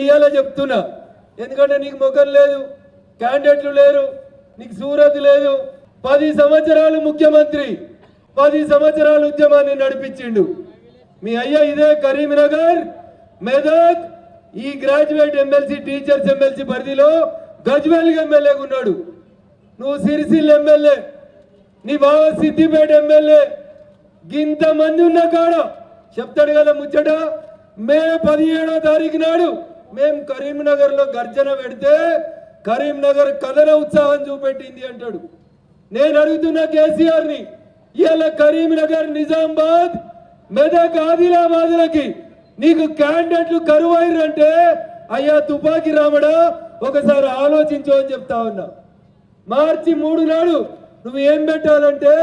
ఇయ్యాల చెప్తున్నా, ఎందుకంటే నీకు ముఖం లేదు, క్యాండిడేట్లు లేరు, నీకు సూరత్ లేదు. 10 సంవత్సరాలు ముఖ్యమంత్రి, 10 సంవత్సరాలు ఉద్యమాన్ని నడిపించిండు మీ అయ్య. ఇదే కరీంనగర్, మెదక్, ఈ గ్రాడ్యుయేట్ ఎమ్మెల్సీ, టీచర్స్ ఎమ్మెల్సీ పరిధిలో గజ్వేల్ ఎమ్మెల్యేగా ఉన్నాడు. నువ్వు సిరిసిల్ల ఎమ్మెల్యే, నీ బావ సిద్దిపేట ఎమ్మెల్యే. ఇంతమంది ఉన్న కాడ చెప్తాడు కదా ముచ్చట. మే 17వ తారీఖు నాడు మేము కరీంనగర్ లో గర్జన పెడితే కరీంనగర్ కథన ఉత్సాహం చూపెట్టింది అంటాడు. నేను అడుగుతున్నా కేసీఆర్ ని, ఇవాళ కరీంనగర్, నిజామాబాద్, మెదక్, ఆదిలాబాద్లకి నీకు క్యాండిడేట్లు కరువైరంటే అయ్యా తుపాకి రామడా ఒకసారి ఆలోచించు అని చెప్తా ఉన్నా. మార్చి 3 నాడు నువ్వు ఏం పెట్టాలంటే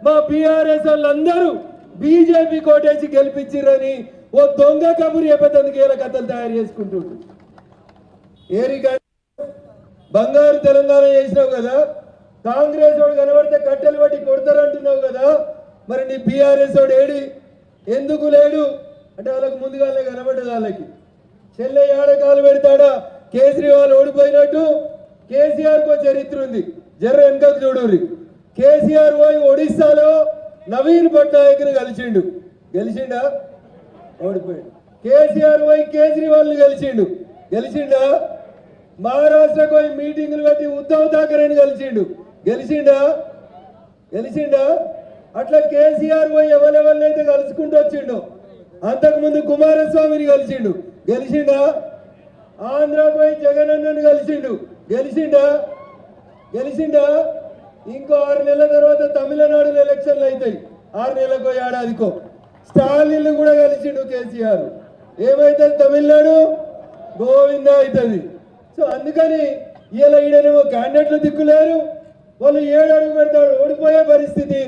మా బీఆర్ఎస్ వాళ్ళందరూ బీజేపీ కోటేసి గెలిపించిరని ఓ దొంగ కబురు చెప్పేందుకు ఇలా కథలు తయారు చేసుకుంటుండు. ఏరిగా బంగారు తెలంగాణ చేసినావు కదా, కాంగ్రెస్ వాడు కనబడితే కట్టెలు పట్టి కొడతారంటున్నావు కదా, మరి నీ బీఆర్ఎస్ వాడు ఏడి ఎందుకు లేడు అంటే వాళ్ళకి ముందుగానే కనబడ్డది. వాళ్ళకి చెల్లె ఏడకాలు పెడతాడా? కేజ్రీవాల్ ఓడిపోయినట్టు కేసీఆర్ కో చరిత్ర ఉంది, జర్ర వెనుకకు చూడుర్రి. కేసీఆర్ పోయి ఒడిస్సాలో నవీన్ పట్నాయక్ని కలిసిండు, గెలిచిండా? ఓడిపోయాడు. కేసీఆర్ పోయి కేజ్రీవాల్ని గెలిచిండా? మహారాష్ట్రకు పోయి మీటింగులు పెట్టి ఉద్ధవ్ ఠాకరేని గెలిచిండా? అట్లా కేసీఆర్ పోయి ఎవరెవరినైతే కలుసుకుంటూ వచ్చిండు. అంతకుముందు కుమారస్వామిని గెలిచిండా? ఆంధ్ర పోయి జగన్ అన్నను గెలిచిండా? ఇంకో 6 నెలల తర్వాత తమిళనాడులో ఎలక్షన్లు అవుతాయి, 6 నెలలకో ఏడాదికో. స్టాలిన్ కూడా కలిసిండు కేసీఆర్. ఏమైతుంది? తమిళనాడు గోవిందా అవుతుంది. సో అందుకని ఇలా ఈడనేమో క్యాండిడేట్లు దిక్కులేరు, వాళ్ళు 7 అడుగు పెడతాడు, ఓడిపోయే పరిస్థితి.